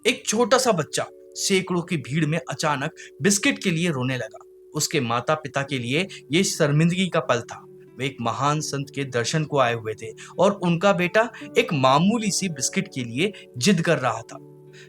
एक छोटा सा बच्चा सैकड़ों की भीड़ में अचानक बिस्किट के लिए रोने लगा। उसके माता पिता के लिए ये शर्मिंदगी का पल था। वे एक महान संत के दर्शन को आए हुए थे और उनका बेटा एक मामूली सी बिस्किट के लिए जिद कर रहा था।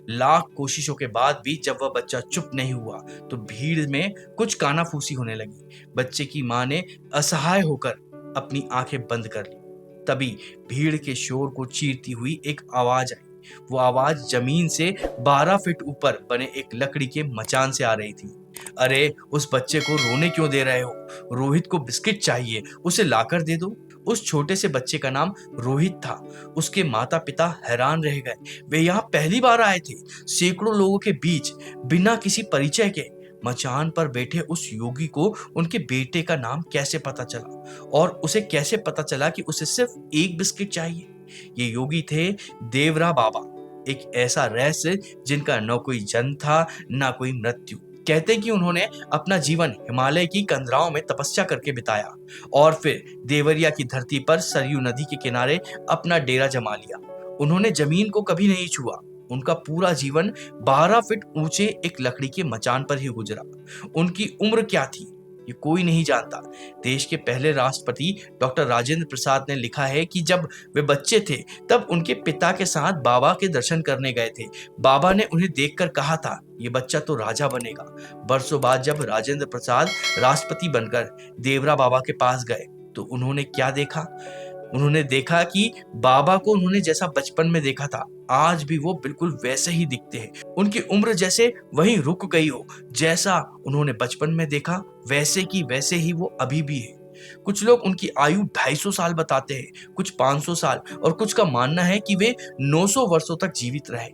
लाख कोशिशों के बाद भी जब वह बच्चा चुप नहीं हुआ तो भीड़ में कुछ कानाफूसी होने लगी। बच्चे की मां ने असहाय होकर अपनी आंखें बंद कर ली। तभी भीड़ के शोर को चीरती हुई एक आवाज आई। वो आवाज जमीन से 12 फीट ऊपर बने एक लकड़ी के मचान से आ रही थी। अरे, उस बच्चे को रोने क्यों दे रहे हो? रोहित को बिस्किट चाहिए, उसे लाकर दे दो। उस छोटे से बच्चे का नाम रोहित था। उसके माता पिता हैरान रह गए। वे यहाँ पहली बार आए थे। सैकड़ों लोगों के बीच बिना किसी परिचय के मचान पर बैठे उस योगी को उनके बेटे का नाम कैसे पता चला, और उसे कैसे पता चला कि उसे सिर्फ एक बिस्किट चाहिए? ये योगी थे देवरा बाबा, एक ऐसा रहस्य जिनका न कोई जन्म था न कोई मृत्यु। कहते हैं कि उन्होंने अपना जीवन हिमालय की कंदराओं में तपस्या करके बिताया और फिर देवरिया की धरती पर सरयू नदी के किनारे अपना डेरा जमा लिया। उन्होंने जमीन को कभी नहीं छुआ। उनका पूरा जीवन 12 फीट ऊंचे एक लकड़ी के मचान पर ही गुजरा। उनकी उम्र क्या थी ये कोई नहीं जानता। देश के पहले राष्ट्रपति डॉक्टर राजेंद्र प्रसाद ने लिखा है कि जब वे बच्चे थे तब उनके पिता के साथ बाबा के दर्शन करने गए थे। बाबा ने उन्हें देखकर कहा था, ये बच्चा तो राजा बनेगा। बरसों बाद जब राजेंद्र प्रसाद राष्ट्रपति बनकर देवरा बाबा के पास गए तो उन्होंने क्या देखा? उन्होंने देखा कि बाबा को उन्होंने जैसा बचपन में देखा था आज भी वो बिल्कुल वैसे ही दिखते हैं। उनकी उम्र जैसे वहीं रुक गई हो। जैसा उन्होंने बचपन में देखा वैसे की वैसे ही वो अभी भी है। कुछ लोग उनकी आयु 250 साल बताते हैं, कुछ 500 साल, और कुछ का मानना है कि वे 900 वर्षों तक जीवित रहे।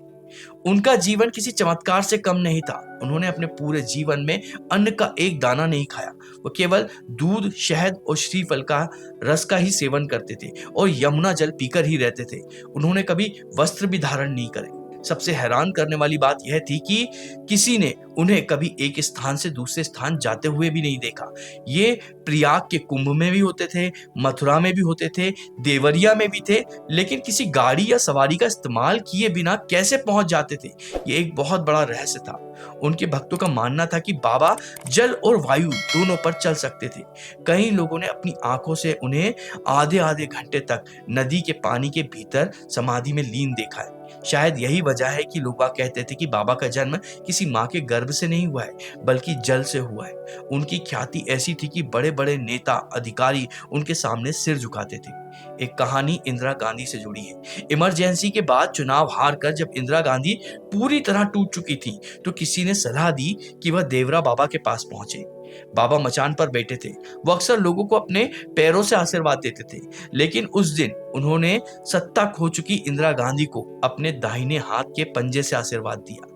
उनका जीवन किसी चमत्कार से कम नहीं था। उन्होंने अपने पूरे जीवन में अन्न का एक दाना नहीं खाया। वो केवल दूध, शहद और श्रीफल का रस का ही सेवन करते थे और यमुना जल पीकर ही रहते थे। उन्होंने कभी वस्त्र भी धारण नहीं करे। सबसे हैरान करने वाली बात यह थी कि किसी ने उन्हें कभी एक स्थान से दूसरे स्थान जाते हुए भी नहीं देखा। ये प्रयाग के कुंभ में भी होते थे, मथुरा में भी होते थे, देवरिया में भी थे, लेकिन किसी गाड़ी या सवारी का इस्तेमाल किए बिना कैसे पहुंच जाते थे, ये एक बहुत बड़ा रहस्य था। उनके भक्तों का मानना था कि बाबा जल और वायु दोनों पर चल सकते थे। कई लोगों ने अपनी आंखों से उन्हें आधे आधे घंटे तक नदी के पानी के भीतर समाधि में लीन देखा है। शायद यही वजह है कि लोग कहते थे कि बाबा का जन्म किसी माँ के गर्भ से नहीं हुआ है बल्कि जल से हुआ है। उनकी ख्याति ऐसी थी कि बड़े बड़े नेता अधिकारी उनके सामने सिर झुकाते थे। एक कहानी इंदिरा गांधी से जुड़ी है। इमरजेंसी के बाद चुनाव हार कर जब इंदिरा गांधी पूरी तरह टूट चुकी थी तो किसी ने सलाह दी कि वह देवरा बाबा के पास पहुंचे। बाबा मचान पर बैठे थे। वो अक्सर लोगों को अपने पैरों से आशीर्वाद देते थे, लेकिन उस दिन उन्होंने सत्ता खो चुकी इंदिरा गांधी को अपने दाहिने हाथ के पंजे से आशीर्वाद दिया।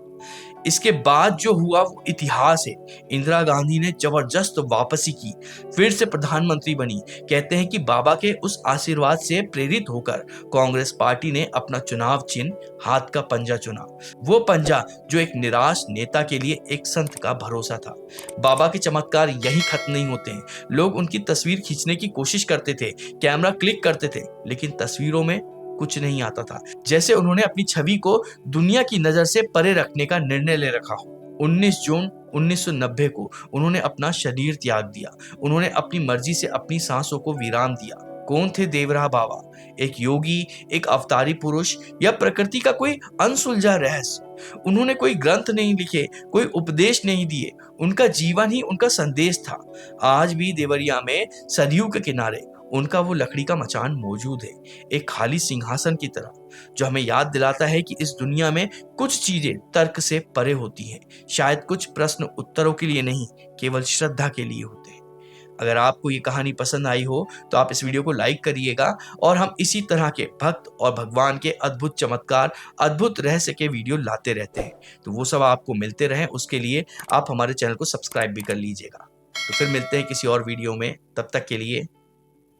इसके बाद जो हुआ वो इतिहास है। इंदिरा गांधी ने जबरदस्त वापसी की, फिर से प्रधानमंत्री बनी। कहते हैं कि बाबा के उस आशीर्वाद से प्रेरित होकर कांग्रेस पार्टी ने अपना चुनाव चिन्ह हाथ का पंजा चुना। वो पंजा जो एक निराश नेता के लिए एक संत का भरोसा था। बाबा के चमत्कार यही खत्म नहीं होते हैं। लोग उनकी तस्वीर खींचने की कोशिश करते थे, कैमरा क्लिक करते थे, लेकिन तस्वीरों में कुछ नहीं आता था। जैसे उन्होंने अपनी छवि को दुनिया की नजर से परे रखने का निर्णय ले रखा हो। 19 जून 1990 को उन्होंने अपना शरीर त्याग दिया। उन्होंने अपनी मर्जी से अपनी सांसों को विराम दिया। कौन थे देवरा बाबा? एक योगी, एक अवतारी पुरुष, या प्रकृति का कोई अनसुलझा रहस्य? उन्होंने कोई ग्रंथ नहीं लिखे, कोई उपदेश नहीं दिए। उनका जीवन ही उनका संदेश था। आज भी देवरिया में सरयू के किनारे उनका वो लकड़ी का मचान मौजूद है, एक खाली सिंहासन की तरह, जो हमें याद दिलाता है कि इस दुनिया में कुछ चीजें तर्क से परे होती हैं। शायद कुछ प्रश्न उत्तरों के लिए नहीं, केवल श्रद्धा के लिए होते हैं। अगर आपको ये कहानी पसंद आई हो तो आप इस वीडियो को लाइक करिएगा, और हम इसी तरह के भक्त और भगवान के अद्भुत चमत्कार, अद्भुत रहस्य के वीडियो लाते रहते हैं। तो वो सब आपको मिलते रहें, उसके लिए आप हमारे चैनल को सब्सक्राइब भी कर लीजिएगा। तो फिर मिलते हैं किसी और वीडियो में, तब तक के लिए